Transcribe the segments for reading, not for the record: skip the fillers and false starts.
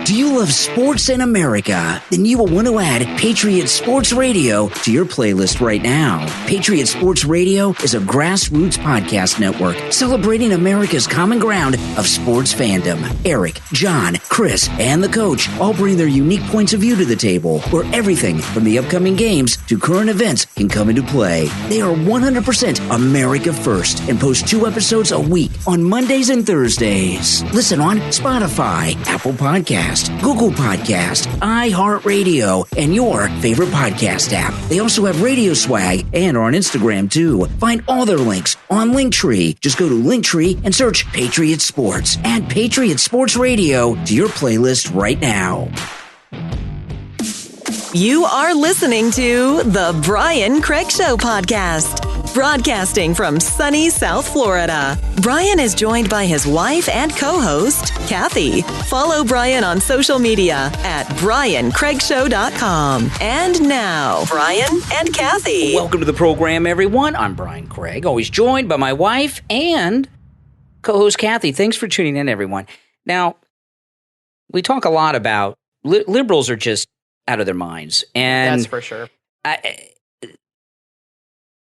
Do you love sports in America? Then you will want to add Patriot Sports Radio to your playlist right now. Patriot Sports Radio is a grassroots podcast network celebrating America's common ground of sports fandom. Eric, John, Chris, and the coach all bring their unique points of view to the table, where everything from the upcoming games to current events can come into play. They are 100% America First and post 2 episodes a week on Mondays and Thursdays. Listen on Spotify, Apple Podcast, Google Podcast, iHeartRadio, and your favorite podcast app. They also have radio swag and are on Instagram too. Find all their links on Linktree. Just go to Linktree and search Patriot Sports. Add Patriot Sports Radio to your playlist right now. You are listening to the Brian Craig Show podcast, broadcasting from sunny South Florida. Brian is joined by his wife and co-host, Kathy. Follow Brian on social media at BrianCraigShow.com. And now, Brian and Kathy. Welcome to the program, everyone. I'm Brian Craig, always joined by my wife and co-host Kathy. Thanks for tuning in, everyone. Now, we talk a lot about liberals are just out of their minds, and that's for sure.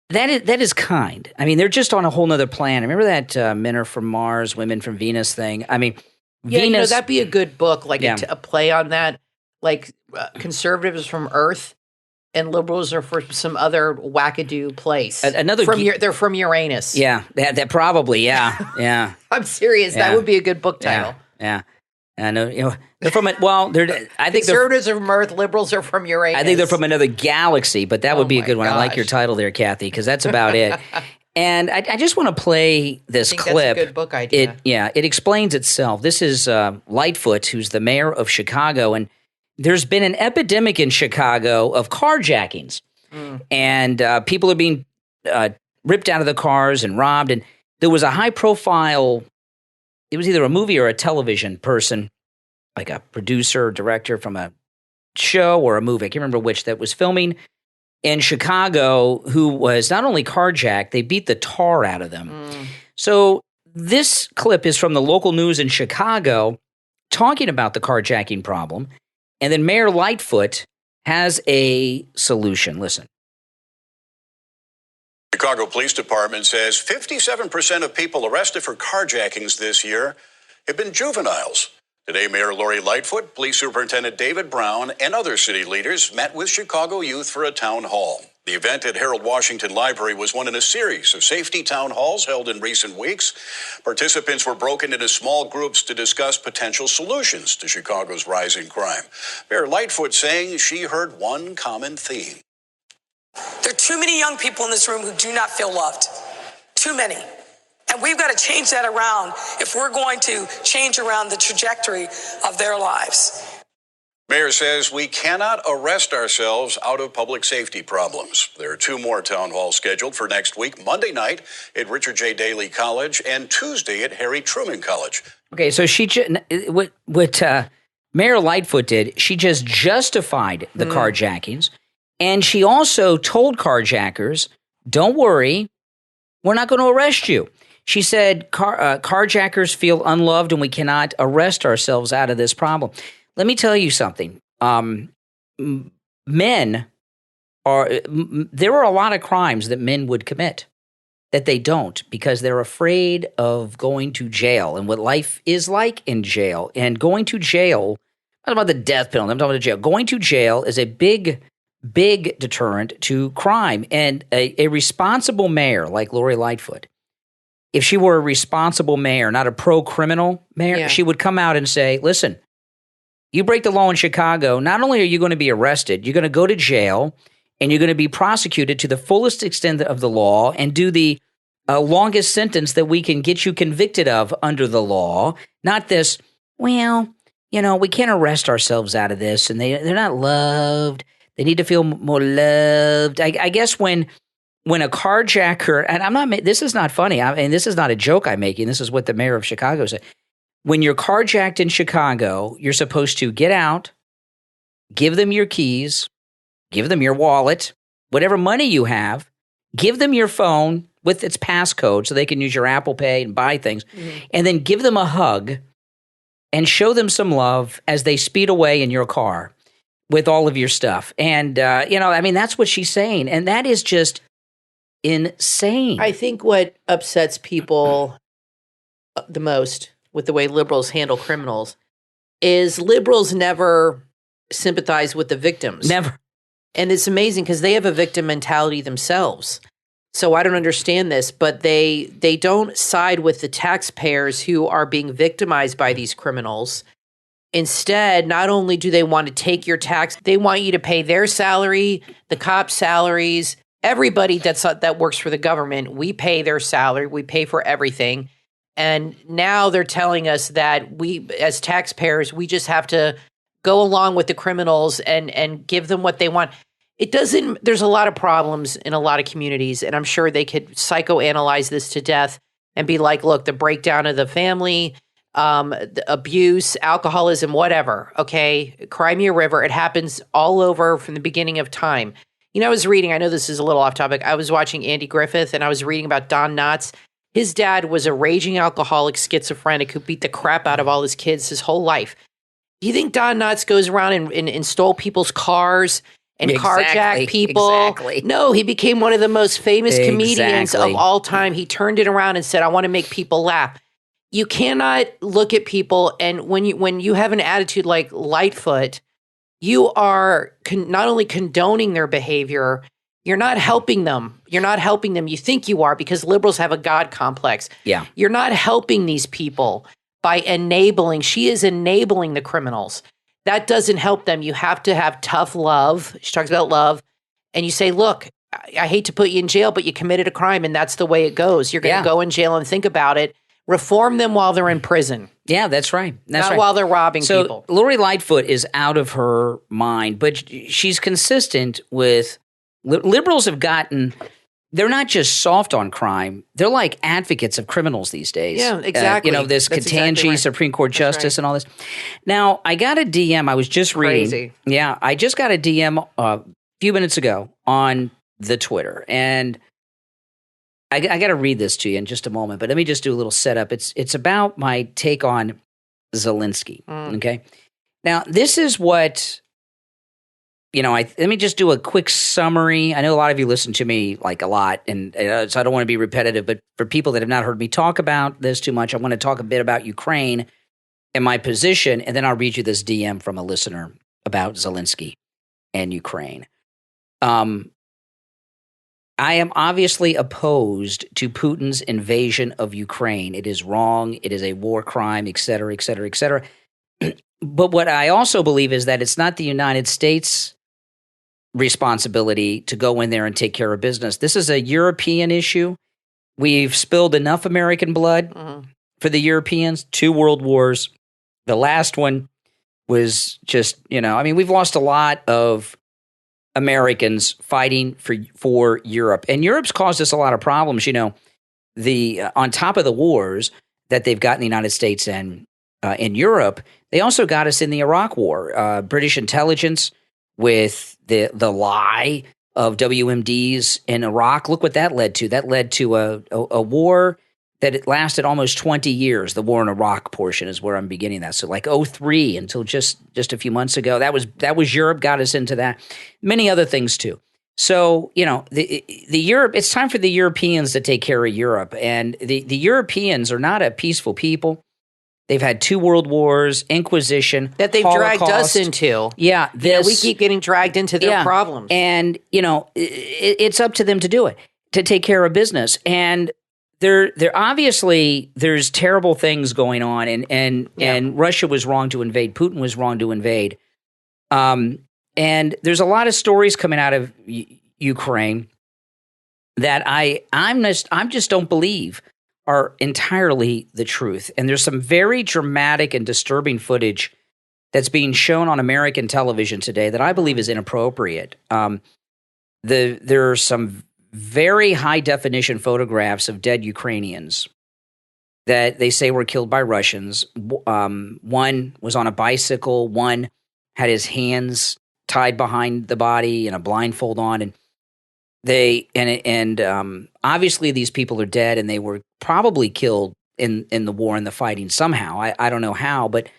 That is kind. I mean, they're just on a whole nother planet. Remember that men are from Mars, women from Venus thing? I mean, yeah, Venus, that'd be a good book, like a play on that. Like conservatives from Earth and liberals are from some other wackadoo place. They're from Uranus. Yeah, that probably. Yeah. I'm serious. Yeah. That would be a good book title. Yeah. I know, they're from it. Well, I think conservatives are from Earth, liberals are from Uranus. I think they're from another galaxy, but that would be a good one. I like your title there, Kathy, because that's about it. And I just want to play this clip. That's a good book idea. It explains itself. This is Lightfoot, who's the mayor of Chicago, and there's been an epidemic in Chicago of carjackings, and people are being ripped out of the cars and robbed. And there was a high-profile. It was either a movie or a television person, like a producer or director from a show or a movie. I can't remember which, that was filming in Chicago, who was not only carjacked, they beat the tar out of them. So this clip is from the local news in Chicago talking about the carjacking problem. And then Mayor Lightfoot has a solution. Listen. Chicago Police Department says 57% of people arrested for carjackings this year have been juveniles. Today, Mayor Lori Lightfoot, Police Superintendent David Brown, and other city leaders met with Chicago youth for a town hall. The event at Harold Washington Library was one in a series of safety town halls held in recent weeks. Participants were broken into small groups to discuss potential solutions to Chicago's rising crime. Mayor Lightfoot saying she heard one common theme. There are too many young people in this room who do not feel loved. Too many. And we've got to change that around if we're going to change around the trajectory of their lives. Mayor says we cannot arrest ourselves out of public safety problems. There are 2 more town halls scheduled for next week, Monday night at Richard J. Daley College and Tuesday at Harry Truman College. Okay, so what Mayor Lightfoot did, she just justified the carjackings. And she also told carjackers, don't worry, we're not going to arrest you. She said carjackers feel unloved and we cannot arrest ourselves out of this problem. Let me tell you something. There are a lot of crimes that men would commit that they don't because they're afraid of going to jail and what life is like in jail. And going to jail, I'm not about the death penalty, I'm talking about jail. Going to jail is a big deterrent to crime. And a responsible mayor like Lori Lightfoot, if she were a responsible mayor, not a pro-criminal mayor, she would come out and say, listen, you break the law in Chicago, not only are you going to be arrested, you're going to go to jail and you're going to be prosecuted to the fullest extent of the law and do the longest sentence that we can get you convicted of under the law. Not this, we can't arrest ourselves out of this and they're not loved. They need to feel more loved. I guess when a carjacker, and this is not funny, and this is not a joke I'm making, this is what the mayor of Chicago said. When you're carjacked in Chicago, you're supposed to get out, give them your keys, give them your wallet, whatever money you have, give them your phone with its passcode so they can use your Apple Pay and buy things, and then give them a hug and show them some love as they speed away in your car with all of your stuff. And, that's what she's saying. And that is just insane. I think what upsets people the most with the way liberals handle criminals is liberals never sympathize with the victims. Never. And it's amazing because they have a victim mentality themselves. So I don't understand this, but they don't side with the taxpayers who are being victimized by these criminals. Instead, not only do they want to take your tax, they want you to pay their salary, the cops' salaries, everybody that works for the government. We pay their salary. We pay for everything. And now they're telling us that we, as taxpayers, we just have to go along with the criminals and give them what they want. It doesn't, there's a lot of problems in a lot of communities, and I'm sure they could psychoanalyze this to death and be like, look, the breakdown of the family, the abuse, alcoholism, whatever, okay? Crimea River, it happens all over from the beginning of time. I was reading, I know this is a little off topic, I was watching Andy Griffith, and I was reading about Don Knotts. His dad was a raging alcoholic, schizophrenic, who beat the crap out of all his kids his whole life. Do you think Don Knotts goes around and stole people's cars and carjack people? Exactly. No, he became one of the most famous comedians of all time. He turned it around and said, I want to make people laugh. You cannot look at people, and when you have an attitude like Lightfoot, you are not only condoning their behavior, you're not helping them. You're not helping them. You think you are because liberals have a God complex. Yeah. You're not helping these people by enabling. She is enabling the criminals. That doesn't help them. You have to have tough love. She talks about love. And you say, look, I hate to put you in jail, but you committed a crime, and that's the way it goes. You're going to go in jail and think about it. Reform them while they're in prison. Yeah, that's right. Not while they're robbing people. So Lori Lightfoot is out of her mind, but she's consistent with liberals have gotten – they're not just soft on crime. They're like advocates of criminals these days. Yeah, exactly. This That's Ketanji, exactly right. Supreme Court Justice and all this. Now, I got a DM. I was just reading. Crazy. Yeah, I just got a DM a few minutes ago on the Twitter, and I got to read this to you in just a moment, but let me just do a little setup. It's about my take on Zelensky, okay? Now, this is what, let me just do a quick summary. I know a lot of you listen to me like a lot, and so I don't want to be repetitive, but for people that have not heard me talk about this too much, I want to talk a bit about Ukraine and my position, and then I'll read you this DM from a listener about Zelensky and Ukraine. I am obviously opposed to Putin's invasion of Ukraine. It is wrong. It is a war crime, et cetera, et cetera, et cetera. But what I also believe is that it's not the United States' responsibility to go in there and take care of business. This is a European issue. We've spilled enough American blood for the Europeans, 2 world wars. The last one was just, we've lost a lot of Americans fighting for Europe. And Europe's caused us a lot of problems, on top of the wars that they've got in the United States and in Europe, they also got us in the Iraq War. British intelligence with the lie of WMDs in Iraq. Look what that led to. That led to a war that it lasted almost 20 years. The war in Iraq portion is where I'm beginning that. So like 2003 until just a few months ago, that was Europe got us into that. Many other things too. So, the Europe, it's time for the Europeans to take care of Europe. And the Europeans are not a peaceful people. They've had 2 world wars, Inquisition, that they've Holocaust. dragged us into. Yeah. We keep getting dragged into their problems. And, it's up to them to do it, to take care of business. And There obviously there's terrible things going on, and Russia was wrong to invade. Putin was wrong to invade. And there's a lot of stories coming out of Ukraine that I just don't believe are entirely the truth. And there's some very dramatic and disturbing footage that's being shown on American television today that I believe is inappropriate. There are some very high-definition photographs of dead Ukrainians that they say were killed by Russians. One was on a bicycle. One had his hands tied behind the body and a blindfold on. And obviously these people are dead, and they were probably killed in the war and the fighting somehow. I don't know how, but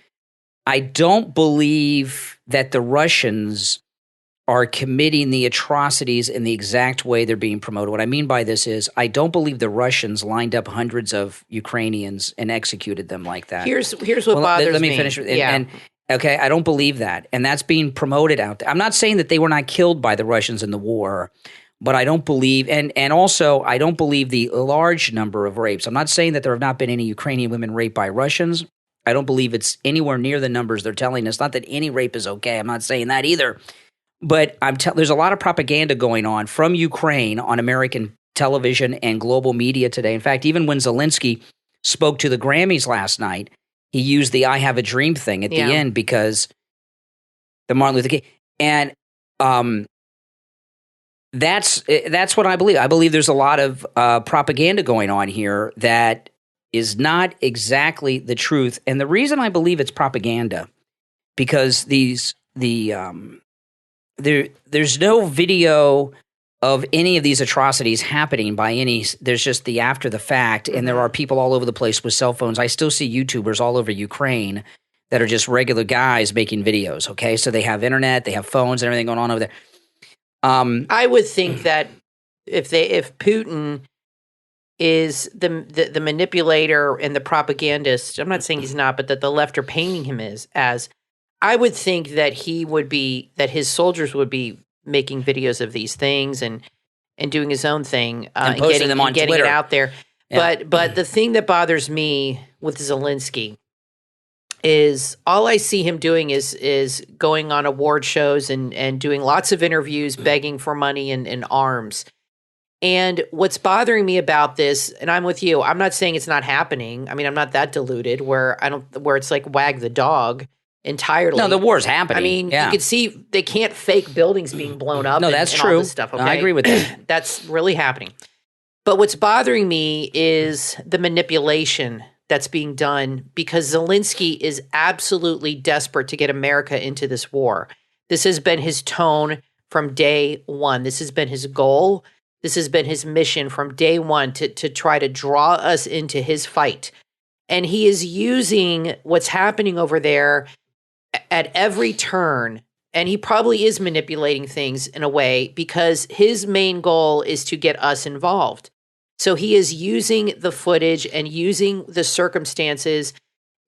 I don't believe that the Russians are committing the atrocities in the exact way they're being promoted. What I mean by this is I don't believe the Russians lined up hundreds of Ukrainians and executed them like that. Here's what bothers me. Let me finish. Okay, I don't believe that. And that's being promoted out there. I'm not saying that they were not killed by the Russians in the war, but I don't believe, and also I don't believe the large number of rapes. I'm not saying that there have not been any Ukrainian women raped by Russians. I don't believe it's anywhere near the numbers they're telling us. Not that any rape is okay. I'm not saying that either. But there's a lot of propaganda going on from Ukraine on American television and global media today. In fact, even when Zelensky spoke to the Grammys last night, he used the "I Have a Dream" thing at the end because the Martin Luther King. And that's what I believe. I believe there's a lot of propaganda going on here that is not exactly the truth. And the reason I believe it's propaganda, because there's no video of any of these atrocities happening by any. There's just the after the fact, and there are people all over the place with cell phones. I still see YouTubers all over Ukraine that are just regular guys making videos. Okay, so they have internet, they have phones, and everything going on over there. I would think that if Putin is the manipulator and the propagandist, I'm not saying he's not, but that the left are painting him as. I would think that that his soldiers would be making videos of these things and doing his own thing and posting them on getting Twitter. It out there. Yeah. But the thing that bothers me with Zelensky is all I see him doing is going on award shows and doing lots of interviews, begging for money and arms. And what's bothering me about this, and I'm with you, I'm not saying it's not happening. I mean, I'm not that deluded where it's like wag the dog entirely. No, the war's happening. I mean, you can see they can't fake buildings being blown up. No, that's and true. All this stuff, okay? I agree with that. That's really happening. But what's bothering me is the manipulation that's being done because Zelensky is absolutely desperate to get America into this war. This has been his tone from day one. This has been his goal. This has been his mission from day one to try to draw us into his fight. And he is using what's happening over there at every turn, and he probably is manipulating things in a way because his main goal is to get us involved. So he is using the footage and using the circumstances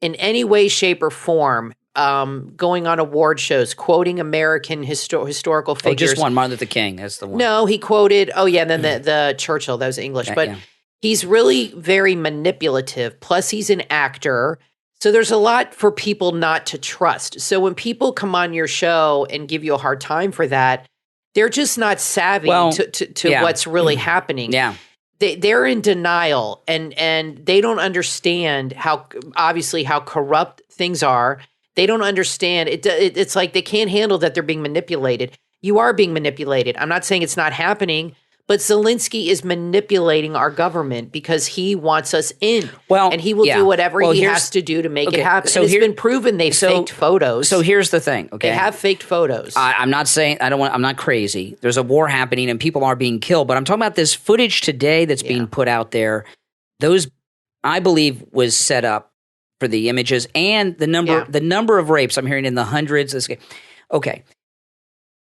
in any way, shape, or form, going on award shows, quoting American historical figures. Oh, just one, Martin Luther King, that's the one. No, he quoted, and then the Churchill, that was English. But he's really very manipulative. Plus, he's an actor. So there's a lot for people not to trust. So when people come on your show and give you a hard time for that, they're just not savvy to what's really happening. Yeah. They're in denial and they don't understand how corrupt things are. They don't understand. It's like they can't handle that they're being manipulated. You are being manipulated. I'm not saying it's not happening, but Zelensky is manipulating our government because he wants us in. Well, and he will do whatever he has to do to make it happen. So it's been proven they've faked photos. So here's the thing, okay? They have faked photos. I'm not saying I'm not crazy. There's a war happening and people are being killed, but I'm talking about this footage today that's being put out there. Those, I believe, was set up for the images and the number of rapes. I'm hearing in the hundreds. Okay.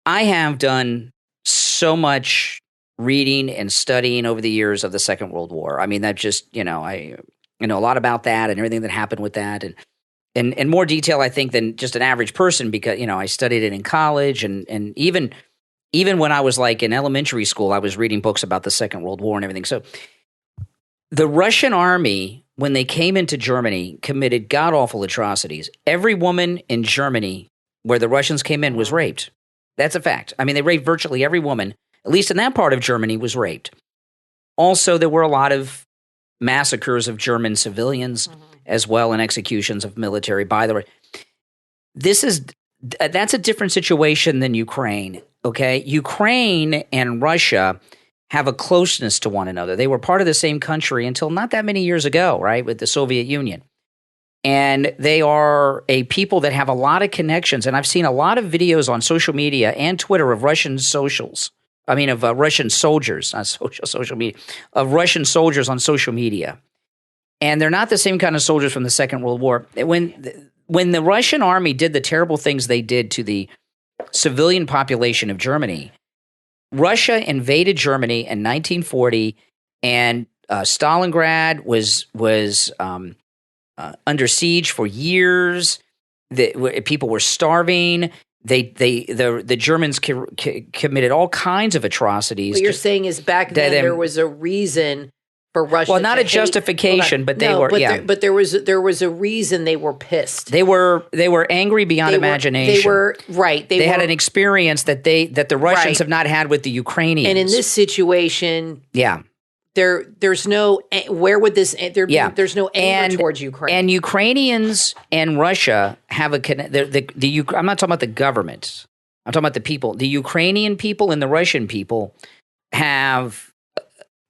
I have done so much reading and studying over the years of the Second World War. I mean, that just, I know a lot about that and everything that happened with that and in more detail, I think, than just an average person because, I studied it in college and even when I was like in elementary school, I was reading books about the Second World War and everything. So the Russian army, when they came into Germany, committed god-awful atrocities. Every woman in Germany where the Russians came in was raped. That's a fact. I mean, they raped virtually every woman, at least in that part of Germany, was raped. Also, there were a lot of massacres of German civilians as well and executions of military. By the way, that's a different situation than Ukraine, okay? Ukraine and Russia have a closeness to one another. They were part of the same country until not that many years ago, right, with the Soviet Union. And they are a people that have a lot of connections. And I've seen a lot of videos on social media and Twitter of Russian soldiers, not social media, of Russian soldiers on social media. And they're not the same kind of soldiers from the Second World War. When when the Russian army did the terrible things they did to the civilian population of Germany, Russia invaded Germany in 1940, and Stalingrad was under siege for years. People were starving. The Germans committed all kinds of atrocities. What you're saying is back then there was a reason for Russia. Well, not a justification, but they were. But there was a reason they were pissed. They were angry beyond imagination. They were right. They had an experience that the Russians have not had with the Ukrainians. And in this situation, there's no where would this there's no anger towards Ukraine. And Ukrainians and Russia have I'm not talking about the government. I'm talking about the people. The Ukrainian people and the Russian people have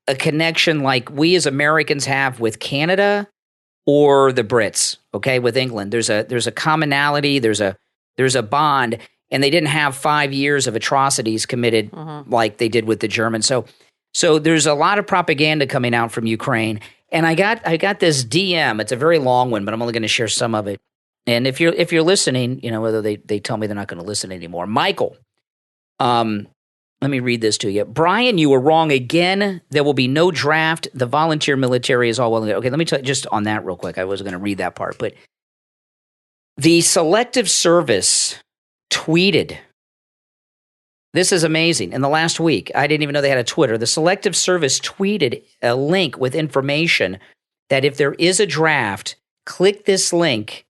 a connection like we as Americans have with Canada or the Brits, okay, with England. There's a commonality, there's a bond, and they didn't have 5 years of atrocities committed like they did with the Germans. So there's a lot of propaganda coming out from Ukraine, and I got this DM. It's a very long one, but I'm only going to share some of it. And if you're listening, whether they tell me they're not going to listen anymore. Michael, let me read this to you. Brian, you were wrong again. There will be no draft. The volunteer military is all well and good. Okay, let me tell you just on that real quick. I wasn't going to read that part, but the Selective Service tweeted. This is amazing. In the last week, I didn't even know they had a Twitter. The Selective Service tweeted a link with information that if there is a draft, click this link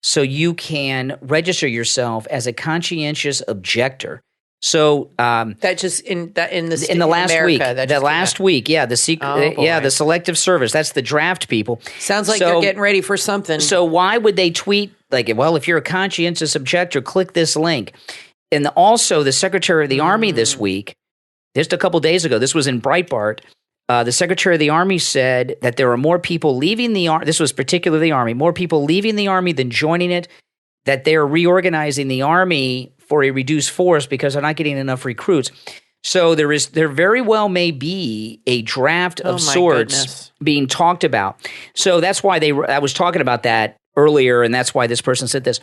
so you can register yourself as a conscientious objector. So that just in the last America, week, the Selective Service. That's the draft people. Sounds like they're getting ready for something. So why would they tweet like, well, if you're a conscientious objector, click this link? And also, the Secretary of the Army this week, just a couple days ago, this was in Breitbart, the Secretary of the Army said that there are more people leaving the Army. This was particularly the Army, more people leaving the Army than joining it, that they're reorganizing the Army for a reduced force because they're not getting enough recruits. So there very well may be a draft of sorts being talked about. So that's why I was talking about that earlier, and that's why this person said this.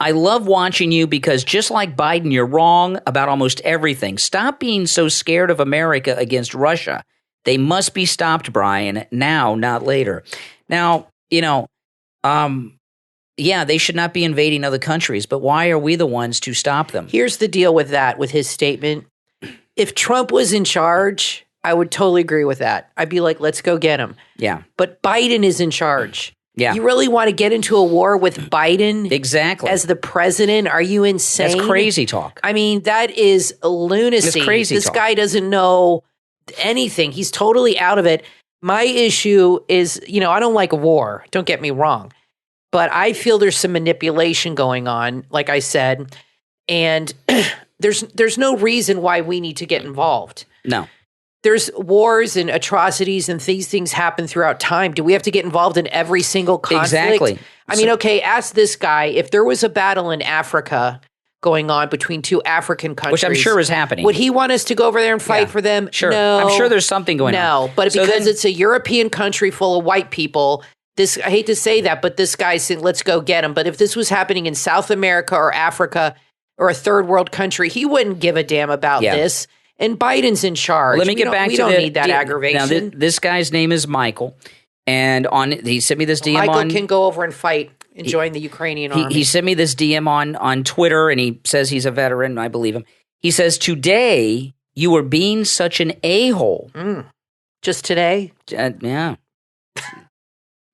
I love watching you because just like Biden, you're wrong about almost everything. Stop being so scared of America against Russia. They must be stopped, Brian, now, not later. Now, they should not be invading other countries, but why are we the ones to stop them? Here's the deal with that, with his statement. If Trump was in charge, I would totally agree with that. I'd be like, let's go get him. Yeah. But Biden is in charge. Yeah. You really want to get into a war with Biden as the president? Are you insane? That's crazy talk. I mean, that is lunacy. It's crazy This talk. guy doesn't know anything. He's totally out of it. My issue is, I don't like war. Don't get me wrong. But I feel there's some manipulation going on, like I said. And there's no reason why we need to get involved. No. There's wars and atrocities and these things happen throughout time. Do we have to get involved in every single conflict? Exactly. I mean, okay, ask this guy, if there was a battle in Africa going on between two African countries. Which I'm sure is happening. Would he want us to go over there and fight for them? Sure. No. I'm sure there's something going on. No, but because it's a European country full of white people, I hate to say that, but this guy said, let's go get him. But if this was happening in South America or Africa or a third world country, he wouldn't give a damn about this. And Biden's in charge. Let me get back to we don't need that aggravation. Now, this guy's name is Michael, and he sent me this DM Michael can go over and fight and join the Ukrainian army. He sent me this DM on Twitter, and he says he's a veteran. I believe him. He says, today you were being such an a-hole. Just today? Yeah.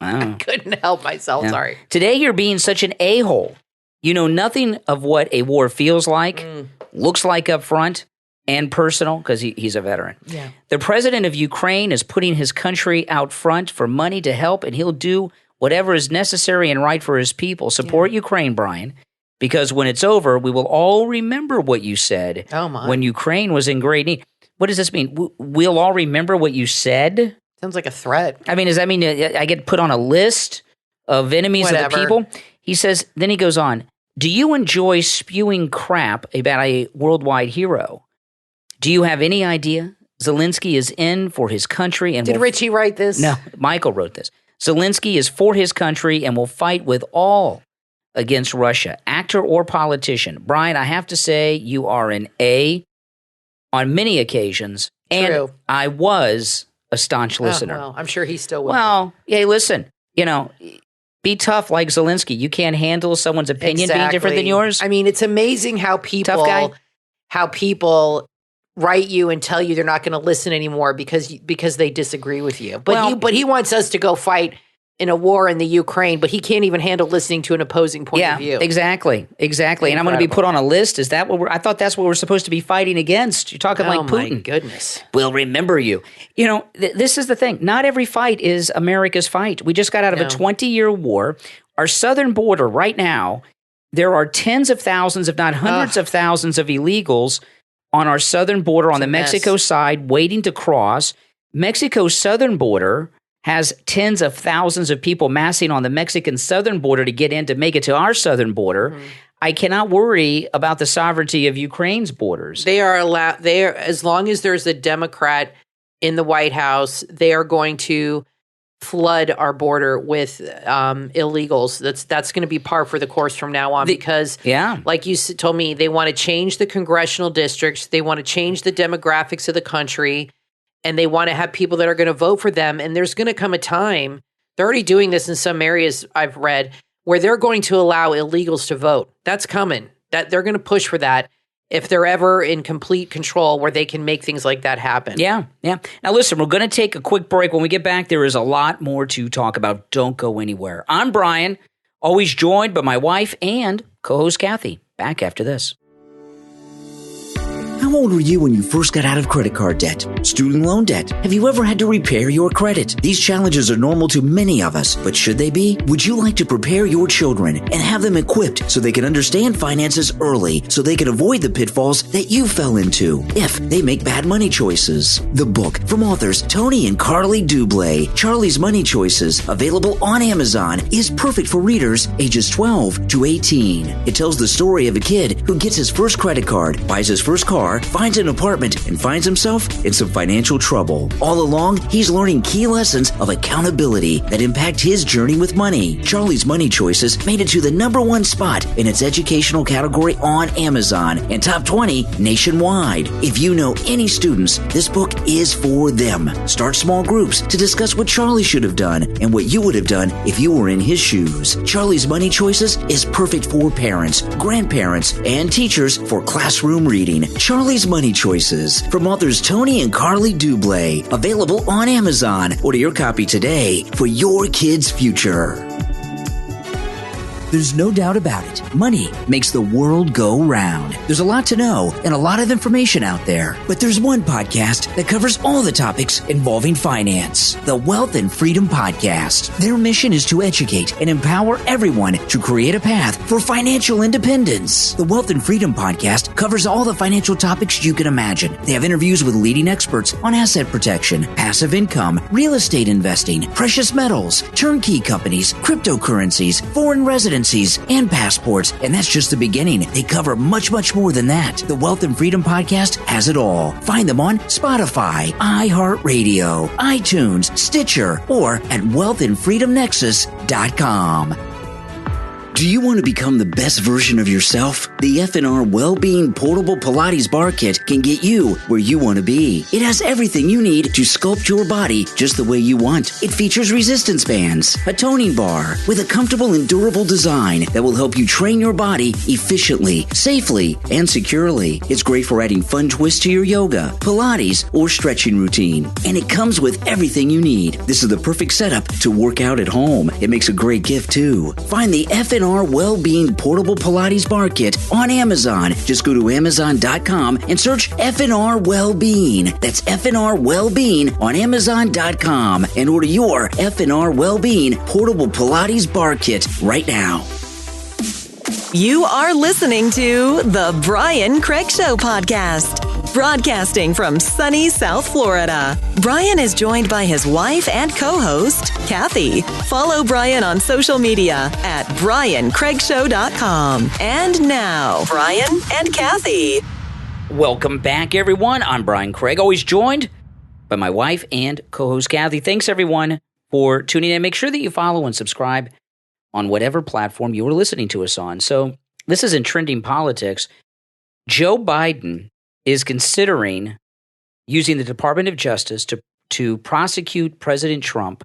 I couldn't help myself. Yeah. Sorry. Today you're being such an a-hole. You know nothing of what a war feels like, looks like up front, and personal, because he's a veteran. Yeah. The president of Ukraine is putting his country out front for money to help, and he'll do whatever is necessary and right for his people. Support Ukraine, Brian, because when it's over, we will all remember what you said when Ukraine was in great need. What does this mean? We'll all remember what you said? Sounds like a threat. I mean, does that mean I get put on a list of enemies of the people? He says, then he goes on, do you enjoy spewing crap about a worldwide hero? Do you have any idea? Zelensky is in for his country. And Did Richie write this? No, Michael wrote this. Zelensky is for his country and will fight with all against Russia, actor or politician. Brian, I have to say you are an A on many occasions. And True. I was a staunch listener. Well, I'm sure he's still with Well, hey, listen, be tough like Zelensky. You can't handle someone's opinion being different than yours. I mean, it's amazing how people write you and tell you they're not going to listen anymore because they disagree with you. But he wants us to go fight in a war in the Ukraine, but he can't even handle listening to an opposing point of view. Exactly. Incredible. And I'm going to be put on a list. Is that what I thought that's what we're supposed to be fighting against? You're talking like Putin. Oh my goodness. We'll remember you. This is the thing. Not every fight is America's fight. We just got out of a 20-year war. Our southern border right now, there are tens of thousands, if not hundreds of thousands of illegals on our southern border on the Mexico side waiting to cross. Mexico's southern border has tens of thousands of people massing on the Mexican southern border to get in to make it to our southern border. Mm-hmm. I cannot worry about the sovereignty of Ukraine's borders. They are allowed. As long as there's a Democrat in the White House, they are going to flood our border with illegals. That's going to be par for the course from now on because, like you told me, they want to change the congressional districts. They want to change the demographics of the country. And they want to have people that are going to vote for them. And there's going to come a time, they're already doing this in some areas I've read, where they're going to allow illegals to vote. That's coming. That they're going to push for that if they're ever in complete control where they can make things like that happen. Yeah. Now listen, we're going to take a quick break. When we get back, there is a lot more to talk about. Don't go anywhere. I'm Brian, always joined by my wife and co-host Kathy. Back after this. How old were you when you first got out of credit card debt? Student loan debt? Have you ever had to repair your credit? These challenges are normal to many of us, but should they be? Would you like to prepare your children and have them equipped so they can understand finances early so they can avoid the pitfalls that you fell into if they make bad money choices? The book from authors Tony and Carly Dublé, Charlie's Money Choices, available on Amazon, is perfect for readers ages 12 to 18. It tells the story of a kid who gets his first credit card, buys his first car, finds an apartment, and finds himself in some financial trouble. All along, he's learning key lessons of accountability that impact his journey with money. Charlie's Money Choices made it to the #1 spot in its educational category on Amazon and top 20 nationwide. If you know any students, this book is for them. Start small groups to discuss what Charlie should have done and what you would have done if you were in his shoes. Charlie's Money Choices is perfect for parents, grandparents, and teachers for classroom reading. Charlie's Money Choices from authors Tony and Carly Dublé, available on Amazon. Order your copy today for your kid's future. There's no doubt about it. Money makes the world go round. There's a lot to know and a lot of information out there. But there's one podcast that covers all the topics involving finance. The Wealth and Freedom Podcast. Their mission is to educate and empower everyone to create a path for financial independence. The Wealth and Freedom Podcast covers all the financial topics you can imagine. They have interviews with leading experts on asset protection, passive income, real estate investing, precious metals, turnkey companies, cryptocurrencies, foreign residencies, and passports. And that's just the beginning. They cover much, much more than that. The Wealth and Freedom Podcast has it all. Find them on Spotify, iHeartRadio, iTunes, Stitcher, or at wealthandfreedomnexus.com. Do you want to become the best version of yourself? The F&R Wellbeing Portable Pilates Bar Kit can get you where you want to be. It has everything you need to sculpt your body just the way you want. It features resistance bands, a toning bar with a comfortable and durable design that will help you train your body efficiently, safely, and securely. It's great for adding fun twists to your yoga, Pilates, or stretching routine. And it comes with everything you need. This is the perfect setup to work out at home. It makes a great gift too. Find the F&R Wellbeing Portable Pilates Bar Kit on Amazon. Just go to Amazon.com and search F&R Wellbeing. That's F&R Wellbeing on Amazon.com and order your F&R Wellbeing Portable Pilates Bar Kit right now. You are listening to the Brian Craig Show podcast, broadcasting from sunny South Florida. Brian is joined by his wife and co-host, Kathy. Follow Brian on social media at briancraigshow.com. And now, Brian and Kathy. Welcome back, everyone. I'm Brian Craig, always joined by my wife and co-host Kathy. Thanks, everyone, for tuning in. Make sure that you follow and subscribe on whatever platform you are listening to us on. So this is in trending politics. Joe Biden is considering using the Department of Justice to prosecute President Trump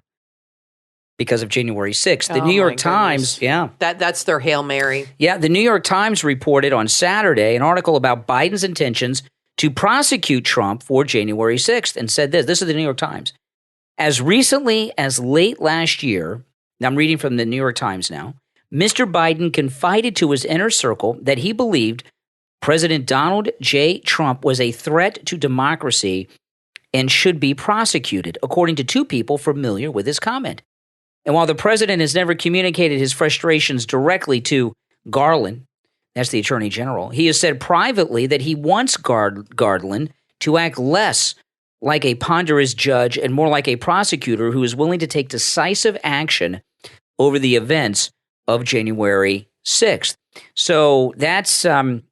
because of January 6th. The New York Times, That's their Hail Mary. Yeah, the New York Times reported on Saturday an article about Biden's intentions to prosecute Trump for January 6th and said this. This is the New York Times. As recently as late last year, now I'm reading from the New York Times now, Mr. Biden confided to his inner circle that he believed President Donald J. Trump was a threat to democracy and should be prosecuted, according to two people familiar with his comment. And while the president has never communicated his frustrations directly to Garland, that's the attorney general, he has said privately that he wants Garland to act less like a ponderous judge and more like a prosecutor who is willing to take decisive action over the events of January 6th. So that's, I'm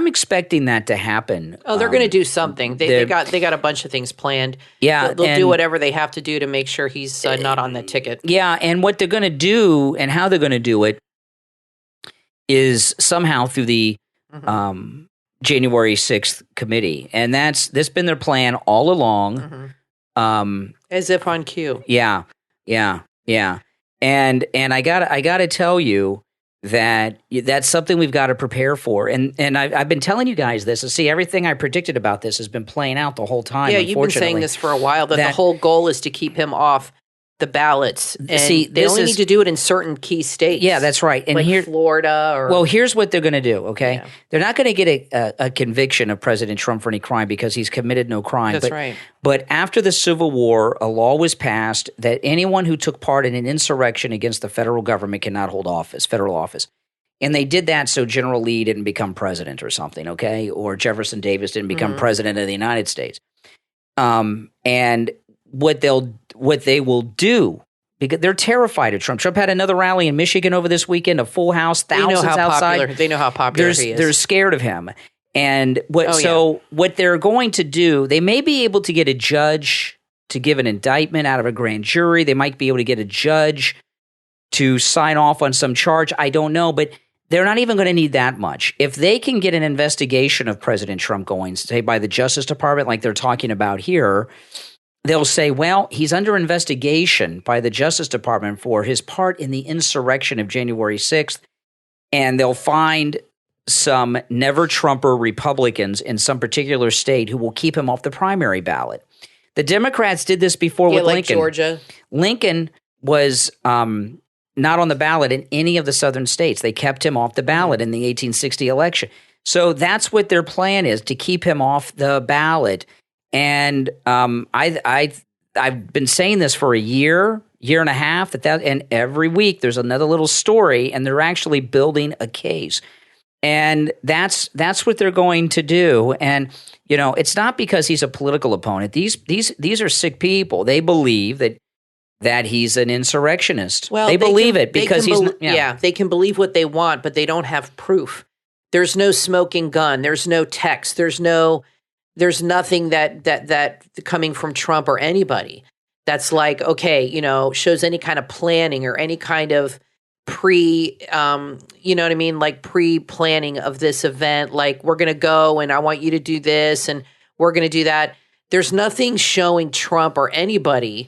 expecting that to happen. Oh, they're going to do something. They got a bunch of things planned. Yeah. They'll do whatever they have to do to make sure he's not on the ticket. Yeah, and what they're going to do and how they're going to do it is somehow through the January 6th committee. And that's been their plan all along. As if on cue. Yeah. And I gotta tell you that that's something we've got to prepare for. And I've been telling you guys this. And see, everything I predicted about this has been playing out the whole time. Yeah, you've been saying this for a while, that the whole goal is to keep him off the ballots. And they only need to do it in certain key states. Yeah, that's right. And like Florida. Well, here's what they're going to do, okay? Yeah. They're not going to get a conviction of President Trump for any crime because he's committed no crime. That's right. But after the Civil War, a law was passed that anyone who took part in an insurrection against the federal government cannot hold federal office. And they did that so General Lee didn't become president or something, okay? Or Jefferson Davis didn't become president of the United States. And what they will do, because they're terrified of Trump. Trump had another rally in Michigan over this weekend, a full house, thousands outside. They know how popular he is. They're scared of him. And what they're going to do, they may be able to get a judge to give an indictment out of a grand jury. They might be able to get a judge to sign off on some charge. I don't know, but they're not even going to need that much. If they can get an investigation of President Trump going, say, by the Justice Department, like they're talking about here, they'll say, well, he's under investigation by the Justice Department for his part in the insurrection of January 6th, and they'll find some never-Trumper Republicans in some particular state who will keep him off the primary ballot. The Democrats did this before with like Lincoln. Georgia. Lincoln was not on the ballot in any of the southern states. They kept him off the ballot in the 1860 election. So that's what their plan is, to keep him off the ballot. And I've been saying this for a year and a half, and every week there's another little story, and they're actually building a case. And that's what they're going to do. And it's not because he's a political opponent. These are sick people. They believe that he's an insurrectionist. Well, they believe it because they can believe what they want, but they don't have proof. There's no smoking gun. There's no text. There's nothing that coming from Trump or anybody that's like, okay, shows any kind of planning or any kind of pre-planning of this event. Like, we're going to go and I want you to do this and we're going to do that. There's nothing showing Trump or anybody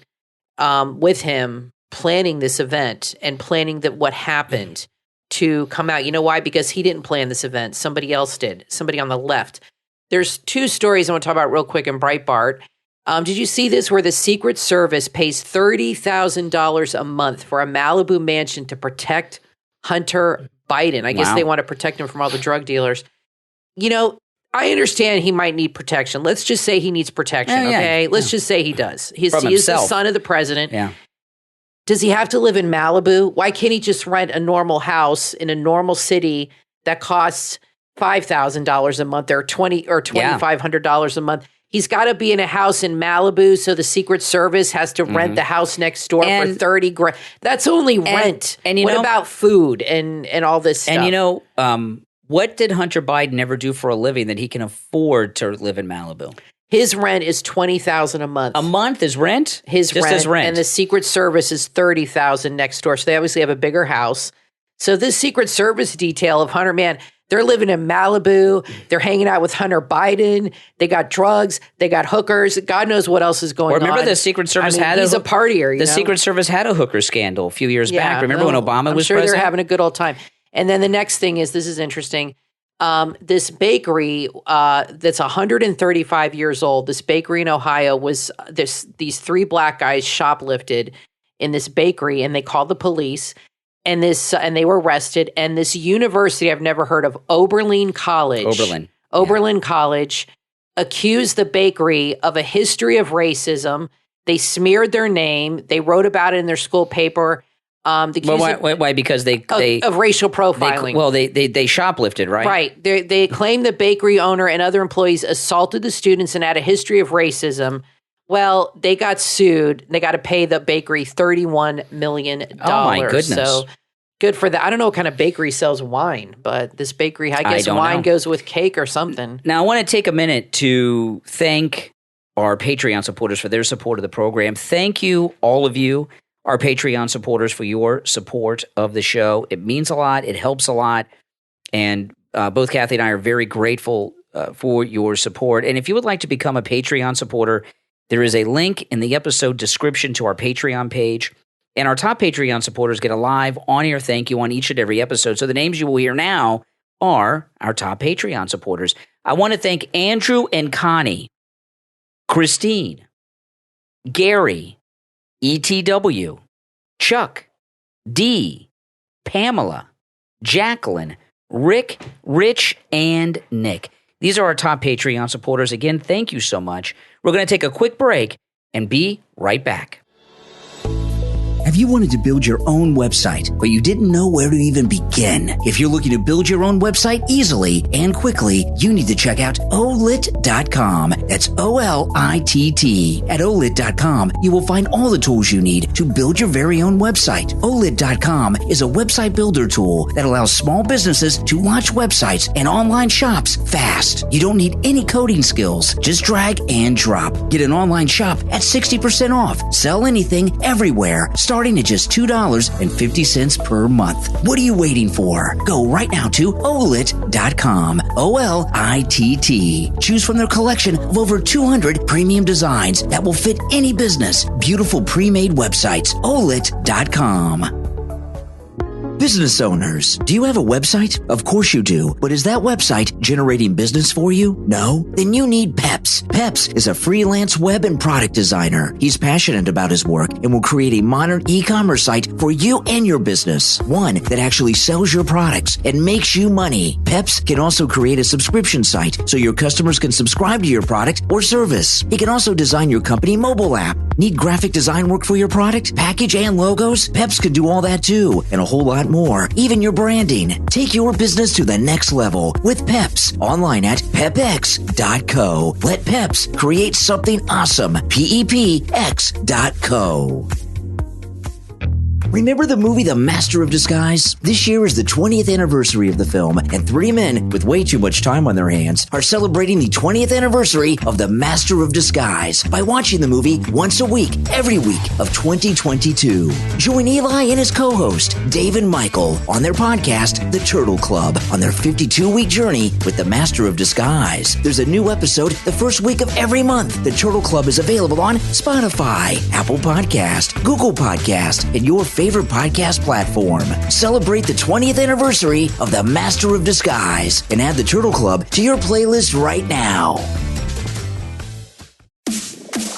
with him planning this event and planning that what happened to come out. You know why? Because he didn't plan this event. Somebody else did. Somebody on the left. There's two stories I want to talk about real quick in Breitbart. Did you see this, where the Secret Service pays $30,000 a month for a Malibu mansion to protect Hunter Biden? I guess they want to protect him from all the drug dealers. I understand he might need protection. Let's just say he needs protection, okay? Let's just say he does. He is the son of the president. Yeah. Does he have to live in Malibu? Why can't he just rent a normal house in a normal city that costs $5,000 a month or $2,500 a month? He's got to be in a house in Malibu, so the Secret Service has to rent the house next door for $30,000. That's only rent. And what about food and all this stuff? And what did Hunter Biden ever do for a living that he can afford to live in Malibu? His rent is $20,000 a month. A month is rent? His Just rent, as rent. and the Secret Service is $30,000 next door. So they obviously have a bigger house. So this Secret Service detail of Hunter, man, they're living in Malibu. They're hanging out with Hunter Biden. They got drugs. They got hookers. God knows what else is going on. Remember the Secret Service he's a partier. The Secret Service had a hooker scandal a few years back. Remember when Obama was sure president? They're having a good old time. And then the next thing is, this is interesting. This bakery that's 135 years old, this bakery in Ohio, was these 3 black guys shoplifted in this bakery, and they called the police, and they were arrested. And this university I've never heard of, Oberlin College, accused the bakery of a history of racism. They smeared their name. They wrote about it in their school paper. Why? Because they of racial profiling. They shoplifted, right? Right. They claim the bakery owner and other employees assaulted the students and had a history of racism. Well, they got sued. They got to pay the bakery $31 million. Oh my goodness! So good for that. I don't know what kind of bakery sells wine, but this bakery, I guess wine goes with cake or something. Now, I want to take a minute to thank our Patreon supporters for their support of the program. Thank you, all of you, our Patreon supporters, for your support of the show. It means a lot. It helps a lot. And both Kathy and I are very grateful for your support. And if you would like to become a Patreon supporter, there is a link in the episode description to our Patreon page. And our top Patreon supporters get a live on-air thank you on each and every episode. So the names you will hear now are our top Patreon supporters. I want to thank Andrew and Connie, Christine, Gary, ETW, Chuck, Dee, Pamela, Jacqueline, Rick, Rich, and Nick. These are our top Patreon supporters. Again, thank you so much. We're going to take a quick break and be right back. Have you wanted to build your own website, but you didn't know where to even begin? If you're looking to build your own website easily and quickly, you need to check out olit.com. That's O-L-I-T-T. At olit.com, you will find all the tools you need to build your very own website. Olit.com is a website builder tool that allows small businesses to launch websites and online shops fast. You don't need any coding skills. Just drag and drop. Get an online shop at 60% off. Sell anything, everywhere, starting at just $2.50 per month. What are you waiting for? Go right now to olit.com. O-L-I-T-T. Choose from their collection of over 200 premium designs that will fit any business. Beautiful pre-made websites. olit.com. Business owners, do you have a website? Of course you do, but is that website generating business for you? No? Then you need Peps. Peps is a freelance web and product designer. He's passionate about his work and will create a modern e-commerce site for you and your business. One that actually sells your products and makes you money. Peps can also create a subscription site so your customers can subscribe to your product or service. He can also design your company mobile app. Need graphic design work for your product, package, and logos? Peps can do all that too, and a whole lot more, even your branding. Take your business to the next level with Peps online at pepx.co. Let Peps create something awesome. PEPX.co. Remember the movie The Master of Disguise? This year is the 20th anniversary of the film, and 3 men with way too much time on their hands are celebrating the 20th anniversary of The Master of Disguise by watching the movie once a week, every week of 2022. Join Eli and his co-host, Dave and Michael, on their podcast, The Turtle Club, on their 52-week journey with The Master of Disguise. There's a new episode the first week of every month. The Turtle Club is available on Spotify, Apple Podcast, Google Podcast, and your favorite podcast platform. Celebrate the 20th anniversary of The Master of Disguise and add the Turtle Club to your playlist right now.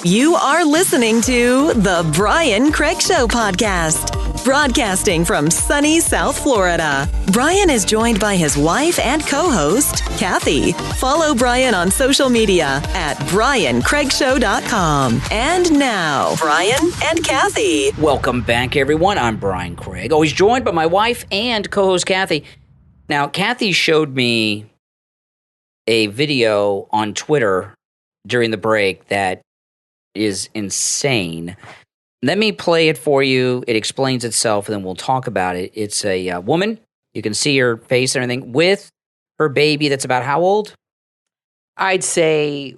You are listening to The Brian Craig Show podcast, broadcasting from sunny South Florida. Brian is joined by his wife and co-host, Kathy. Follow Brian on social media at briancraigshow.com. And now, Brian and Kathy. Welcome back, everyone. I'm Brian Craig, always joined by my wife and co-host, Kathy. Now, Kathy showed me a video on Twitter during the break that is insane. Let me play it for you. It explains itself, and then we'll talk about it. It's a woman. You can see her face and everything with her baby that's about how old? I'd say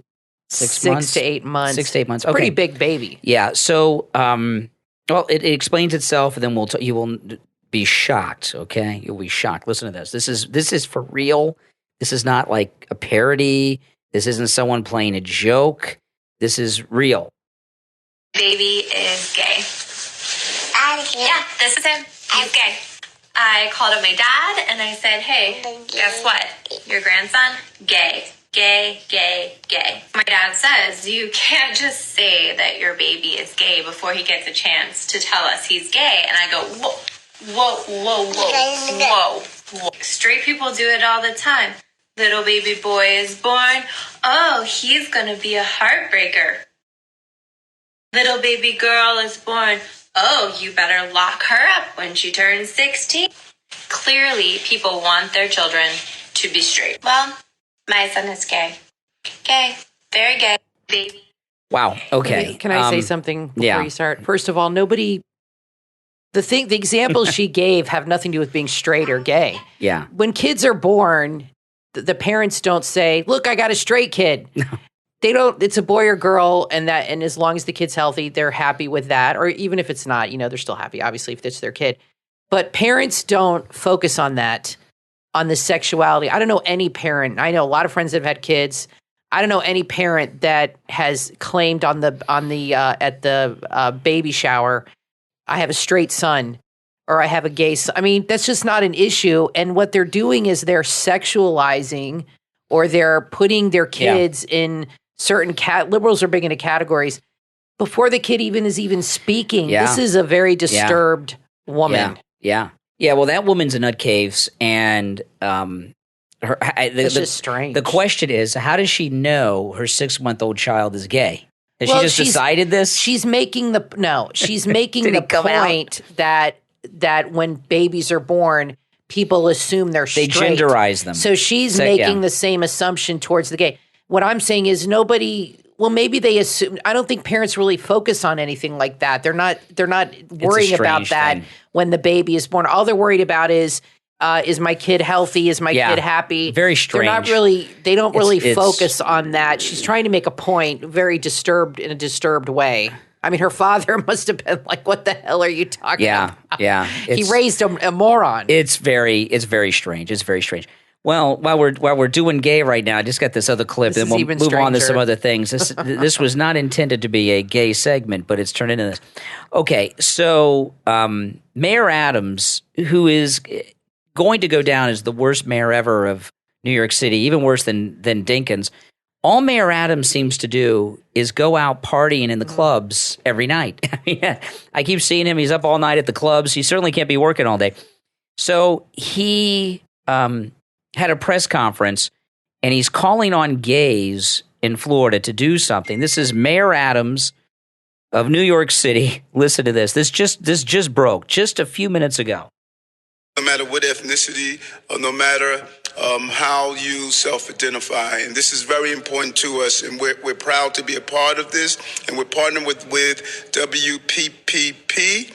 6 to 8 months. 6 to 8 months. It's a pretty big baby. Yeah. So, well, it explains itself, and then you will be shocked. Okay, you'll be shocked. Listen to this. This is for real. This is not like a parody. This isn't someone playing a joke. This is real. Baby is gay. Yeah, this is him. He's gay. I called up my dad and I said, hey, guess what? Your grandson, gay. Gay, gay, gay. My dad says you can't just say that your baby is gay before he gets a chance to tell us he's gay. And I go, whoa. Straight people do it all the time. Little baby boy is born. Oh, he's going to be a heartbreaker. Little baby girl is born. Oh, you better lock her up when she turns 16. Clearly, people want their children to be straight. Well, my son is gay. Gay. Very gay. Baby. Wow. Okay. Can I say something before you start? First of all, the examples she gave have nothing to do with being straight or gay. Yeah. When kids are born, the parents don't say, look, I got a straight kid. They don't, it's a boy or girl, and as long as the kid's healthy, they're happy with that. Or even if it's not, they're still happy, obviously, if it's their kid. But parents don't focus on that, on the sexuality. I don't know any parent. I know a lot of friends that have had kids. I don't know any parent that has claimed at the baby shower, I have a straight son or I have a gay son. I mean, that's just not an issue. And what they're doing is they're sexualizing, or they're putting their kids in certain liberals are big into categories before the kid is even speaking. Yeah. This is a very disturbed woman. Yeah. Well, that woman's a nutcase, and It's just strange. The question is, how does she know her 6-month-old child is gay? Has she just decided this? She's making the point that when babies are born, people assume they're straight. They genderize them. So she's making the same assumption towards the gay. What I'm saying is maybe they assume. I don't think parents really focus on anything like that. They're not worrying about that when the baby is born. All they're worried about is my kid healthy? Is my kid happy? Very strange. They don't really focus on that. She's trying to make a point, very disturbed in a disturbed way. I mean, her father must have been like, what the hell are you talking about? Yeah. He raised a moron. It's very strange. It's very strange. Well, while we're doing gay right now, I just got this other clip, and we'll move on to some other things. This was not intended to be a gay segment, but it's turned into this. Okay, so Mayor Adams, who is going to go down as the worst mayor ever of New York City, even worse than Dinkins, all Mayor Adams seems to do is go out partying in the clubs every night. I keep seeing him. He's up all night at the clubs. He certainly can't be working all day. So he had a press conference, and he's calling on gays in Florida to do something. This is Mayor Adams of New York City. Listen to this. This just broke just a few minutes ago. No matter what ethnicity, or no matter how you self-identify. And this is very important to us, and we're proud to be a part of this. And we're partnering with WPPP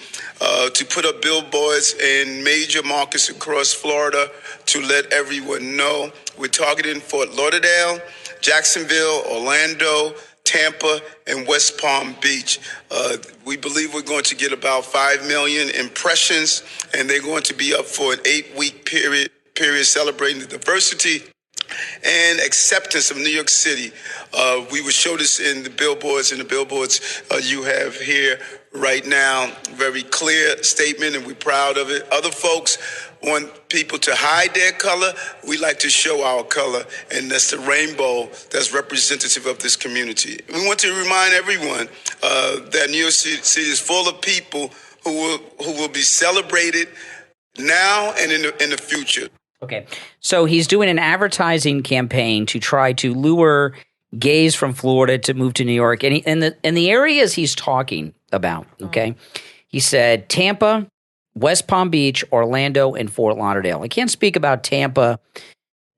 to put up billboards in major markets across Florida to let everyone know. We're targeting Fort Lauderdale, Jacksonville, Orlando, Tampa, and West Palm Beach. We believe we're going to get about 5 million impressions, and they're going to be up for an 8-week period celebrating the diversity and acceptance of New York City. We will show this in the billboards, you have here right now. Very clear statement, and we're proud of it. Other folks want people to hide their color. We like to show our color, and that's the rainbow that's representative of this community. We want to remind everyone that New York City is full of people who will be celebrated now and in the future. Okay, so he's doing an advertising campaign to try to lure gays from Florida to move to New York, and in the areas he's talking about. Okay, he said Tampa, West Palm Beach, Orlando, and Fort Lauderdale. I can't speak about Tampa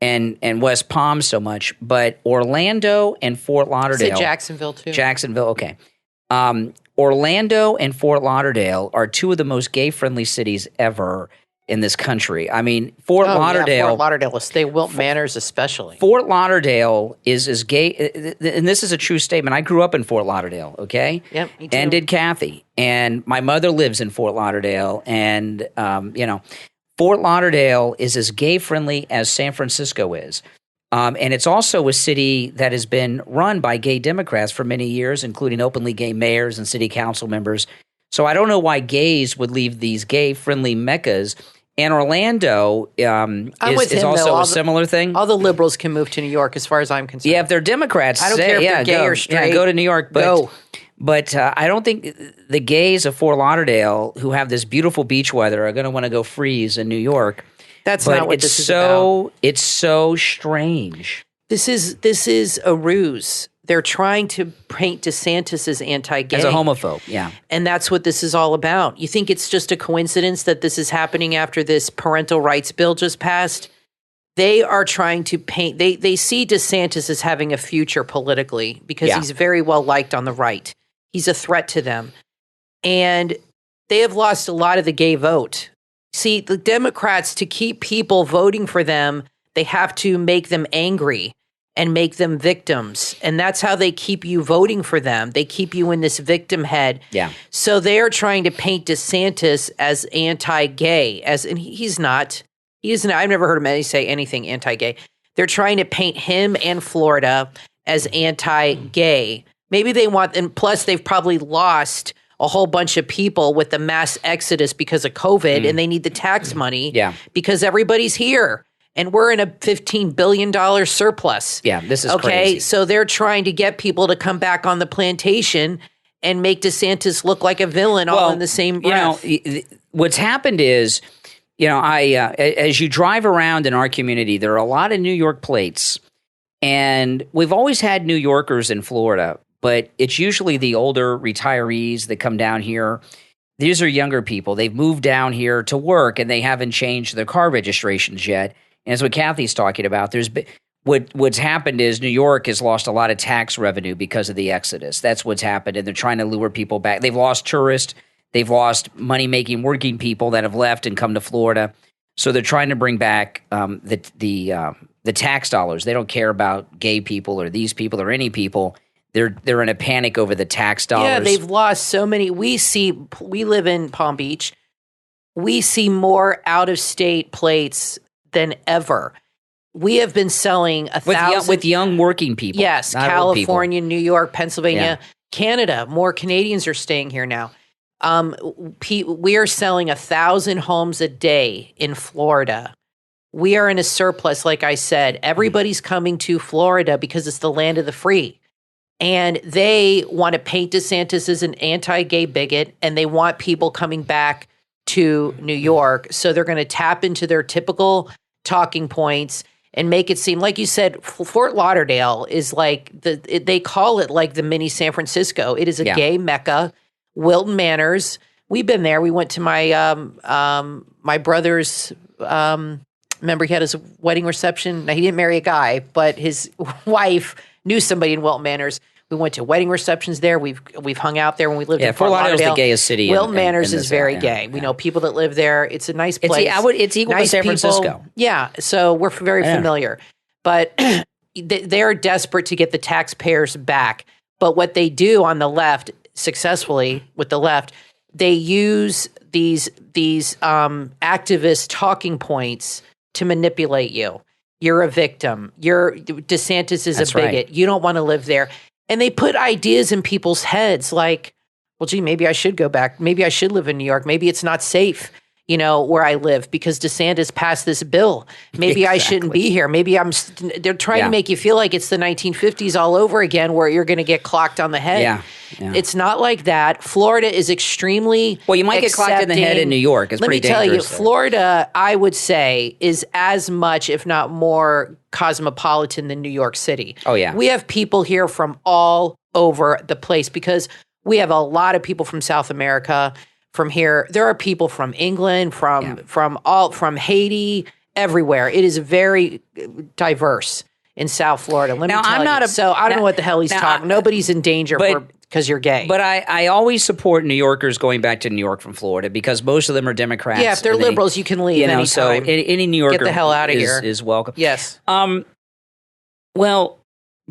and West Palm so much, but Orlando and Fort Lauderdale. Say Jacksonville too. Jacksonville, okay. Orlando and Fort Lauderdale are two of the most gay-friendly cities ever. in this country. I mean, Fort Lauderdale. Yeah, Fort Lauderdale, Wilton Manors especially. Fort Lauderdale is as gay, and this is a true statement. I grew up in Fort Lauderdale, okay? Yep, me too. And did Kathy. And my mother lives in Fort Lauderdale, and, Fort Lauderdale is as gay-friendly as San Francisco is. And it's also a city that has been run by gay Democrats for many years, including openly gay mayors and city council members. So I don't know why gays would leave these gay-friendly meccas. And Orlando is also a similar thing. All the liberals can move to New York, as far as I'm concerned. Yeah, if they're Democrats, I don't care if they're gay or straight. Yeah, go to New York. Go. But I don't think the gays of Fort Lauderdale, who have this beautiful beach weather, are going to want to go freeze in New York. That's not what this is about. It's so strange. This is a ruse. They're trying to paint DeSantis as anti-gay. As a homophobe, yeah. And that's what this is all about. You think it's just a coincidence that this is happening after this parental rights bill just passed? They are trying to paint, they see DeSantis as having a future politically because he's very well liked on the right. He's a threat to them. And they have lost a lot of the gay vote. See, the Democrats, to keep people voting for them, they have to make them angry and make them victims. And that's how they keep you voting for them. They keep you in this victim head. Yeah. So they are trying to paint DeSantis as anti-gay, and he's not. He isn't. I've never heard him say anything anti-gay. They're trying to paint him and Florida as anti-gay. Maybe they want, and plus they've probably lost a whole bunch of people with the mass exodus because of COVID, and they need the tax money because everybody's here. And we're in a $15 billion surplus. Yeah, this is crazy. Okay, so they're trying to get people to come back on the plantation and make DeSantis look like a villain all in the same breath. What's happened is, as you drive around in our community, there are a lot of New York plates. And we've always had New Yorkers in Florida, but it's usually the older retirees that come down here. These are younger people. They've moved down here to work, and they haven't changed their car registrations yet. And that's what Kathy's talking about. What's happened is New York has lost a lot of tax revenue because of the exodus. That's what's happened, and they're trying to lure people back. They've lost tourists. They've lost money-making working people that have left and come to Florida. So they're trying to bring back the tax dollars. They don't care about gay people or these people or any people. They're in a panic over the tax dollars. Yeah, they've lost so many. We live in Palm Beach. We see more out-of-state plates than ever. We have been selling 1,000 with young working people. Yes, California, New York, Pennsylvania, Canada. More Canadians are staying here now. We are selling 1,000 homes a day in Florida. We are in a surplus, like I said. Everybody's coming to Florida because it's the land of the free. And they want to paint DeSantis as an anti-gay bigot, and they want people coming back to New York. So they're going to tap into their typical talking points and make it seem, like you said, Fort Lauderdale is like they call it like the mini San Francisco. It is a gay mecca. Wilton Manors. We've been there. We went to my brother's. Remember, he had his wedding reception. Now, he didn't marry a guy, but his wife knew somebody in Wilton Manors. We went to wedding receptions there. We've hung out there when we lived in Fort Lauderdale. Fort Lauderdale's the gayest city. Wilton Manors is very gay. We know people that live there. It's a nice place. It's equal to San Francisco. Yeah, so we're very familiar. But they're desperate to get the taxpayers back. But what they do on the left, successfully with the left, they use these activist talking points to manipulate you. You're a victim. DeSantis is a bigot. Right. You don't want to live there. And they put ideas in people's heads like, well, gee, maybe I should go back. Maybe I should live in New York. Maybe it's not safe, where I live because DeSantis passed this bill. Maybe I shouldn't be here. Maybe they're trying to make you feel like it's the 1950s all over again where you're going to get clocked on the head. Yeah. It's not like that. Florida is extremely Well, you might get clocked in the head in New York. It's pretty dangerous. Let me tell you, Florida, I would say, is as much, if not more, cosmopolitan than New York City. Oh, yeah. We have people here from all over the place because we have a lot of people from South America, from here. There are people from England, from Haiti, everywhere. It is very diverse in South Florida. Let me tell you. So I don't know what the hell he's talking. Nobody's in danger for because you're gay. But I always support New Yorkers going back to New York from Florida because most of them are Democrats. Yeah, if they're liberals, you can leave anytime. So any New Yorker get the hell out of here is welcome. Yes. Well,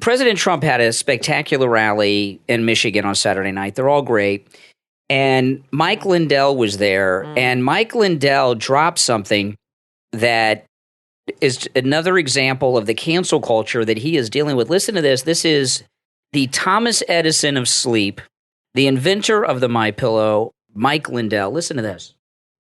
President Trump had a spectacular rally in Michigan on Saturday night. They're all great. And Mike Lindell was there, and Mike Lindell dropped something that is another example of the cancel culture that he is dealing with. Listen to this. This is the Thomas Edison of sleep, the inventor of the MyPillow, Mike Lindell. Listen to this.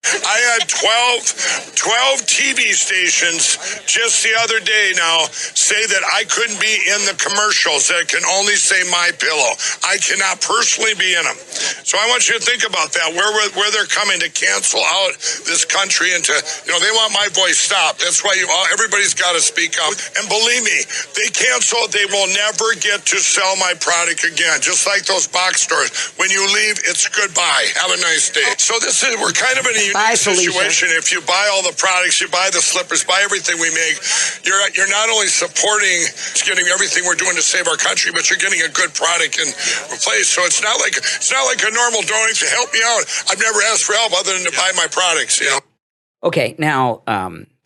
I had 12 TV stations just the other day now say that I couldn't be in the commercials that can only say MyPillow. I cannot personally be in them. So I want you to think about that, where they're coming to cancel out this country and to, they want my voice stopped. That's why everybody's got to speak up. And believe me, they cancel, they will never get to sell my product again. Just like those box stores. When you leave, it's goodbye. Have a nice day. So we're kind of in a unique situation. If you buy all the products, you buy the slippers, buy everything we make, you're not only supporting getting everything we're doing to save our country, but you're getting a good product in place. So it's not like a normal donor to help me out. I've never asked for help other than to buy my products. Okay, now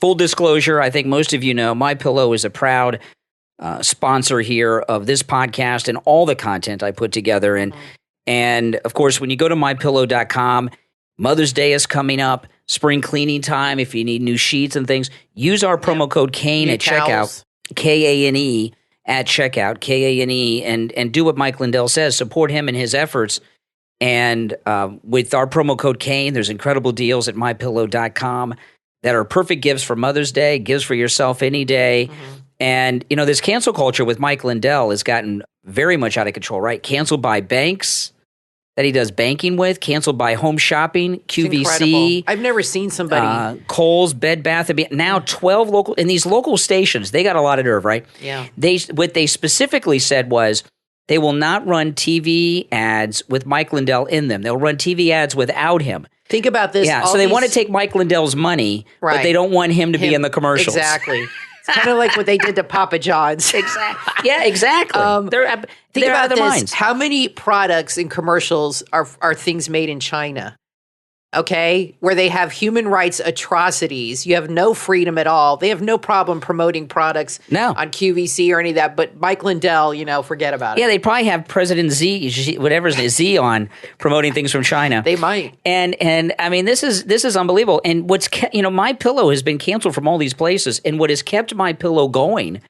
full disclosure, I think most of you know MyPillow is a proud sponsor here of this podcast and all the content I put together. And of course, when you go to mypillow.com, Mother's Day is coming up, spring cleaning time. If you need new sheets and things, use our promo code Kane at checkout, Kane at checkout, Kane, and do what Mike Lindell says. Support him in his efforts. And with our promo code Kane, there's incredible deals at mypillow.com that are perfect gifts for Mother's Day, gifts for yourself any day. And, this cancel culture with Mike Lindell has gotten very much out of control, right? Canceled by banks that he does banking with, canceled by Home Shopping, QVC. I've never seen somebody. Kohl's, Bed Bath & Beyond. Now 12 local, and these local stations, they got a lot of nerve, right? Yeah. What they specifically said was they will not run TV ads with Mike Lindell in them. They'll run TV ads without him. Think about this. Yeah, so they want to take Mike Lindell's money, but they don't want him to be in the commercials. Exactly. It's kind of like what they did to Papa John's. Exactly. Yeah, exactly. Think about this. Minds. How many products in commercials are things made in China? Okay, where they have human rights atrocities. You have no freedom at all. They have no problem promoting products on QVC or any of that. But Mike Lindell, forget about it. Yeah, they probably have President whatever's Z on promoting things from China. They might. And I mean, this is unbelievable. And what's MyPillow has been canceled from all these places. And what has kept MyPillow going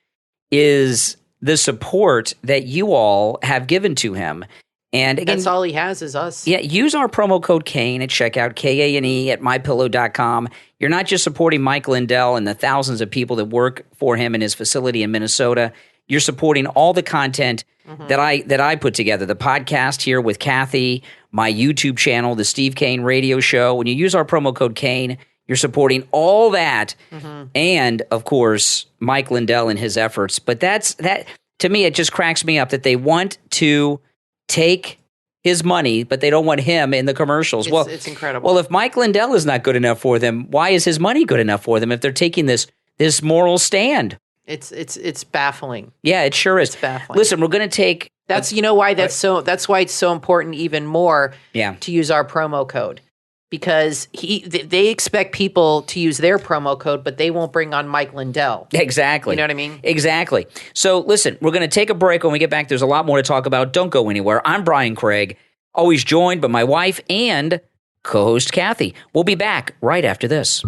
is the support that you all have given to him. And again, that's all he has is us. Yeah, use our promo code Kane at checkout, Kane at mypillow.com. You're not just supporting Mike Lindell and the thousands of people that work for him in his facility in Minnesota. You're supporting all the content that I put together, the podcast here with Kathy, my YouTube channel, the Steve Kane radio show. When you use our promo code Kane, you're supporting all that and, of course, Mike Lindell and his efforts. But that to me, it just cracks me up that they want to take his money, but they don't want him in the commercials. It's incredible. Well, if Mike Lindell is not good enough for them, why is his money good enough for them if they're taking this moral stand? It's baffling. Yeah, it sure is. It's baffling. Listen, we're going to take that's why that's why it's so important even more to use our promo code. Because they expect people to use their promo code, but they won't bring on Mike Lindell. Exactly. You know what I mean? Exactly. So listen, we're going to take a break. When we get back, there's a lot more to talk about. Don't go anywhere. I'm Brian Craig, always joined by my wife and co-host Kathy. We'll be back right after this.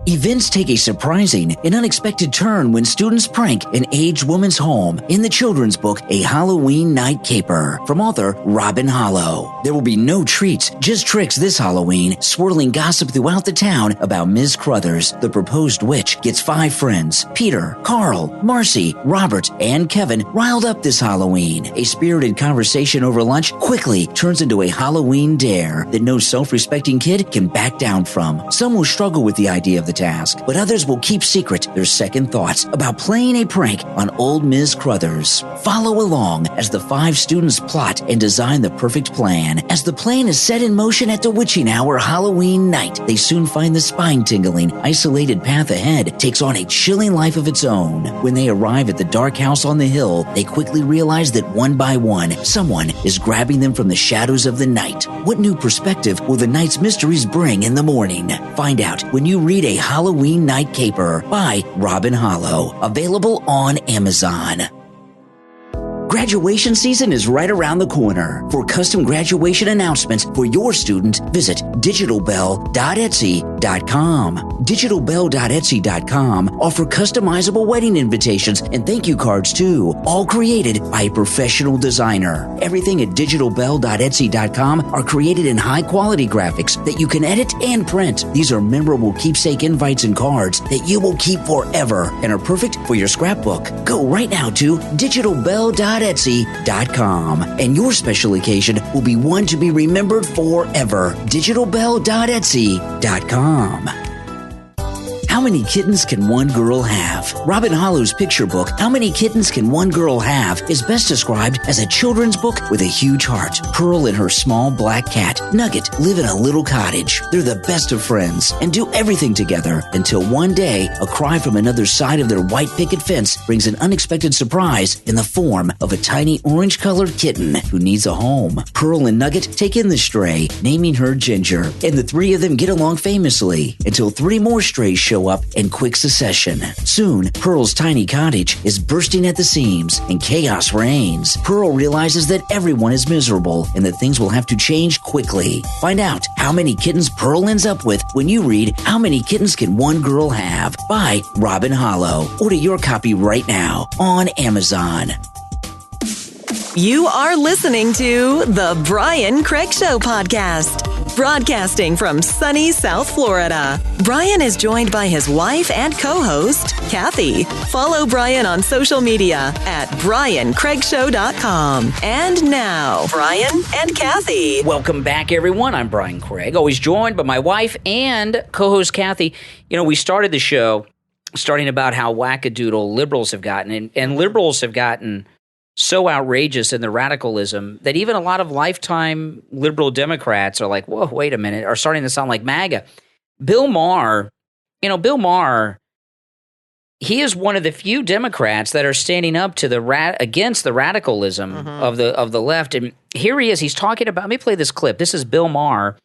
Events take a surprising and unexpected turn when students prank an aged woman's home in the children's book, A Halloween Night Caper, from author Robin Hollow. There will be no treats, just tricks this Halloween, swirling gossip throughout the town about Ms. Crothers, the proposed witch, gets 5 friends, Peter, Carl, Marcy, Robert, and Kevin, riled up this Halloween. A spirited conversation over lunch quickly turns into a Halloween dare that no self-respecting kid can back down from. Some will struggle with the idea of the task, but others will keep secret their second thoughts about playing a prank on old Ms. Crothers. Follow along as the 5 students plot and design the perfect plan. As the plan is set in motion at the witching hour Halloween night, they soon find the spine-tingling, isolated path ahead takes on a chilling life of its own. When they arrive at the dark house on the hill, they quickly realize that one by one, someone is grabbing them from the shadows of the night. What new perspective will the night's mysteries bring in the morning? Find out when you read A Halloween Night Caper by Robin Hollow. Available on Amazon. Graduation season is right around the corner. For custom graduation announcements for your student, visit digitalbell.etsy.com. Digitalbell.etsy.com offer customizable wedding invitations and thank you cards too, all created by a professional designer. Everything at digitalbell.etsy.com are created in high-quality graphics that you can edit and print. These are memorable keepsake invites and cards that you will keep forever and are perfect for your scrapbook. Go right now to digitalbell.etsy.com and your special occasion will be one to be remembered forever. digitalbell.etsy.com. How Many Kittens Can One Girl Have? Robin Hollow's picture book, How Many Kittens Can One Girl Have, is best described as a children's book with a huge heart. Pearl and her small black cat, Nugget, live in a little cottage. They're the best of friends and do everything together until one day, a cry from another side of their white picket fence brings an unexpected surprise in the form of a tiny orange-colored kitten who needs a home. Pearl and Nugget take in the stray, naming her Ginger, and the 3 of them get along famously until 3 more strays show up in quick succession. Soon, Pearl's tiny cottage is bursting at the seams and chaos reigns. Pearl realizes that everyone is miserable and that things will have to change quickly. Find out how many kittens Pearl ends up with when you read How Many Kittens Can One Girl Have by Robin Hollow. Order your copy right now on Amazon. You are listening to The Brian Craig Show podcast. Broadcasting from sunny South Florida, Brian is joined by his wife and co-host, Kathy. Follow Brian on social media at BrianCraigShow.com. And now, Brian and Kathy. Welcome back, everyone. I'm Brian Craig, always joined by my wife and co-host, Kathy. You know, we started the show starting about how wackadoodle liberals have gotten, and liberals have gotten so outrageous in the radicalism that even a lot of lifetime liberal Democrats are like, whoa, wait a minute, are starting to sound like MAGA. Bill Maher, he is one of the few Democrats that are standing up to against the radicalism of the left. And here he is. He's talking about, let me play this clip. This is Bill Maher.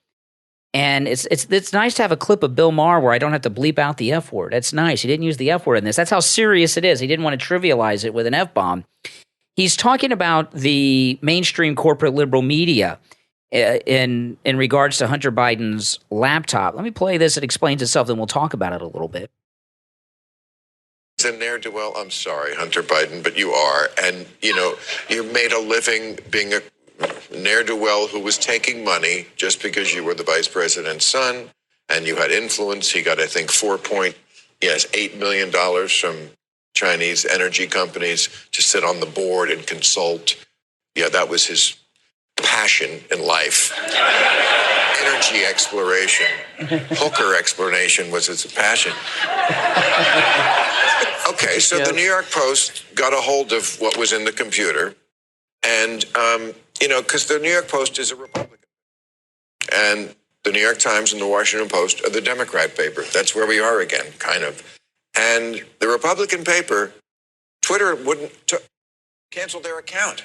And it's nice to have a clip of Bill Maher where I don't have to bleep out the F word. That's nice. He didn't use the F word in this. That's how serious it is. He didn't want to trivialize it with an F-bomb. He's talking about the mainstream corporate liberal media in regards to Hunter Biden's laptop. Let me play this. It explains itself, then we'll talk about it a little bit. It's a ne'er-do-well. I'm sorry, Hunter Biden, but you are. And, you know, you made a living being a ne'er-do-well who was taking money just because you were the vice president's son and you had influence. He got, I think, $8 million from Chinese energy companies to sit on the board and consult. Yeah, that was his passion in life. Energy exploration. Hooker exploration was his passion. Okay, so the New York Post got a hold of what was in the computer. And, because the New York Post is a Republican. And the New York Times and the Washington Post are the Democrat paper. That's where we are again, kind of. And the Republican paper, Twitter wouldn't cancel their account.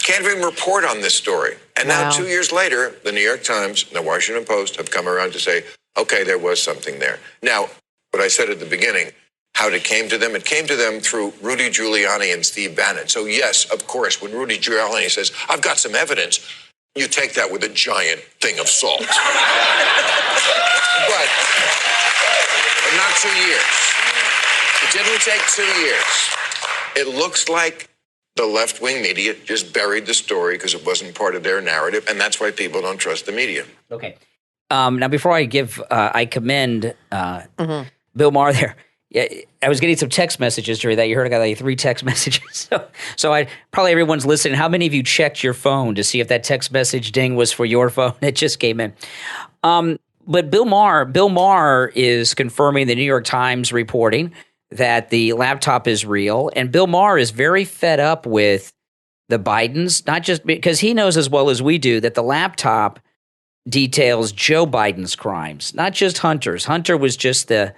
Can't even report on this story. And now 2 years later, the New York Times and the Washington Post have come around to say, okay, there was something there. Now, what I said at the beginning, how it came to them, it came to them through Rudy Giuliani and Steve Bannon. So yes, of course, when Rudy Giuliani says, I've got some evidence, you take that with a giant thing of salt. but not 2 years. It didn't take 2 years. It looks like the left-wing media just buried the story because it wasn't part of their narrative, and that's why people don't trust the media. Okay. Now, before I I commend Bill Maher there. Yeah, I was getting some text messages during that. You heard I got like 3 text messages. So probably everyone's listening. How many of you checked your phone to see if that text message ding was for your phone? It just came in. but Bill Maher is confirming the New York Times reporting that the laptop is real. And Bill Maher is very fed up with the Bidens, not just because he knows as well as we do that the laptop details Joe Biden's crimes, not just Hunter's. Hunter was just the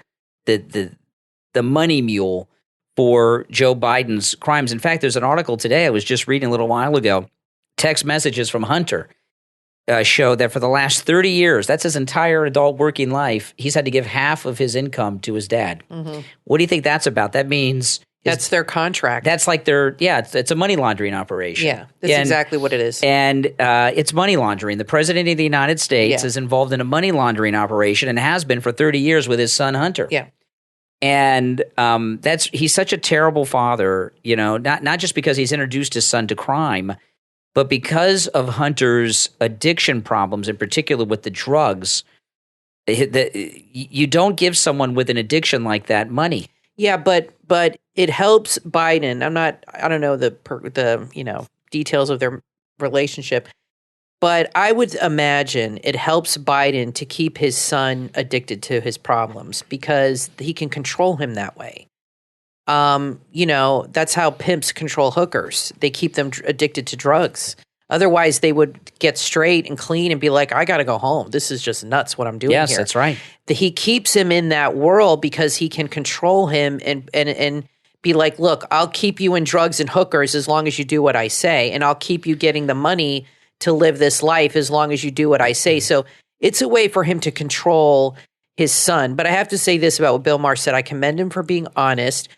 money mule for Joe Biden's crimes. In fact, there's an article today I was just reading a little while ago. Text messages from Hunter show that for the last 30 years, that's his entire adult working life, he's had to give half of his income to his dad. Mm-hmm. What do you think that's about? That means that's their contract. That's like it's a money laundering operation. Yeah, that's exactly what it is. And it's money laundering. The president of the United States is involved in a money laundering operation and has been for 30 years with his son Hunter. Yeah. And he's such a terrible father, not just because he's introduced his son to crime, but because of Hunter's addiction problems, in particular with the drugs. You don't give someone with an addiction like that money. Yeah, but it helps Biden. I don't know the details of their relationship, but I would imagine it helps Biden to keep his son addicted to his problems because he can control him that way. That's how pimps control hookers. They keep them addicted to drugs. Otherwise, they would get straight and clean and be like, I got to go home. This is just nuts what I'm doing here. Yes, that's right. He keeps him in that world because he can control him and be like, look, I'll keep you in drugs and hookers as long as you do what I say. And I'll keep you getting the money to live this life as long as you do what I say. So it's a way for him to control his son. But I have to say this about what Bill Maher said. I commend him for being honest.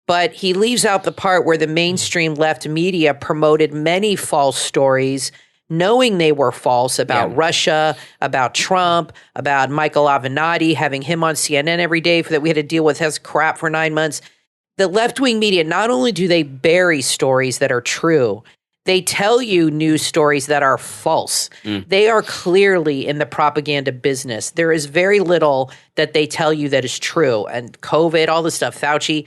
But he leaves out the part where the mainstream left media promoted many false stories, knowing they were false about Russia, about Trump, about Michael Avenatti, having him on CNN every day that we had to deal with as crap for 9 months. The left-wing media, not only do they bury stories that are true, they tell you news stories that are false. They are clearly in the propaganda business. There is very little that they tell you that is true. And COVID, all this stuff, Fauci.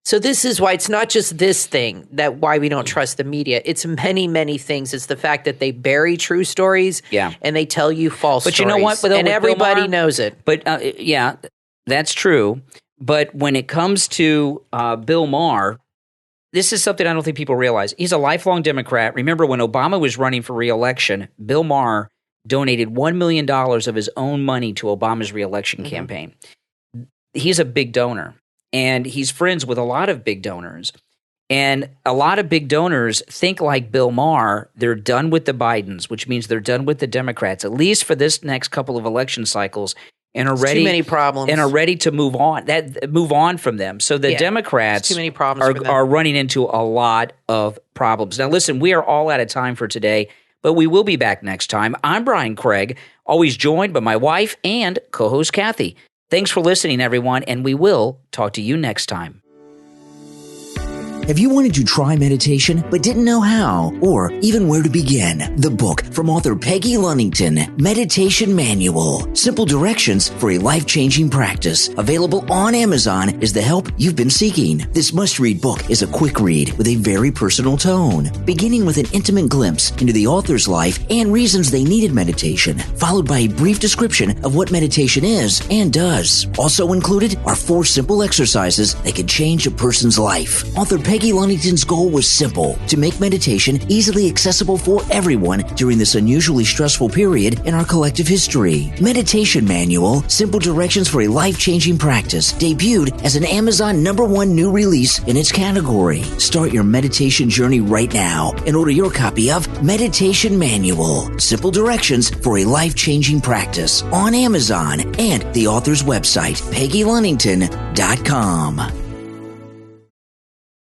So this is why it's not just this thing why we don't trust the media. It's many, many things. It's the fact that they bury true stories and they tell you false stories. But you know what? And everybody knows it. But that's true. But when it comes to Bill Maher, this is something I don't think people realize. He's a lifelong Democrat. Remember, when Obama was running for re-election, Bill Maher donated $1 million of his own money to Obama's re-election campaign. He's a big donor. And he's friends with a lot of big donors. And a lot of big donors think like Bill Maher. They're done with the Bidens, which means they're done with the Democrats, at least for this next couple of election cycles, and are ready. Too many problems. And are ready to move on from them. So the Democrats too many problems are running into a lot of problems. Now, listen, we are all out of time for today, but we will be back next time. I'm Brian Craig, always joined by my wife and co-host Kathy. Thanks for listening, everyone, and we will talk to you next time. Have you wanted to try meditation but didn't know how or even where to begin? The book from author Peggy Lunnington, Meditation Manual. Simple directions for a life-changing practice. Available on Amazon is the help you've been seeking. This must-read book is a quick read with a very personal tone, beginning with an intimate glimpse into the author's life and reasons they needed meditation, followed by a brief description of what meditation is and does. Also included are 4 simple exercises that can change a person's life. Author Peggy Lunnington's goal was simple: to make meditation easily accessible for everyone during this unusually stressful period in our collective history. Meditation Manual, Simple Directions for a Life-Changing Practice, debuted as an Amazon #1 new release in its category. Start your meditation journey right now and order your copy of Meditation Manual, Simple Directions for a Life-Changing Practice on Amazon and the author's website, PeggyLunnington.com.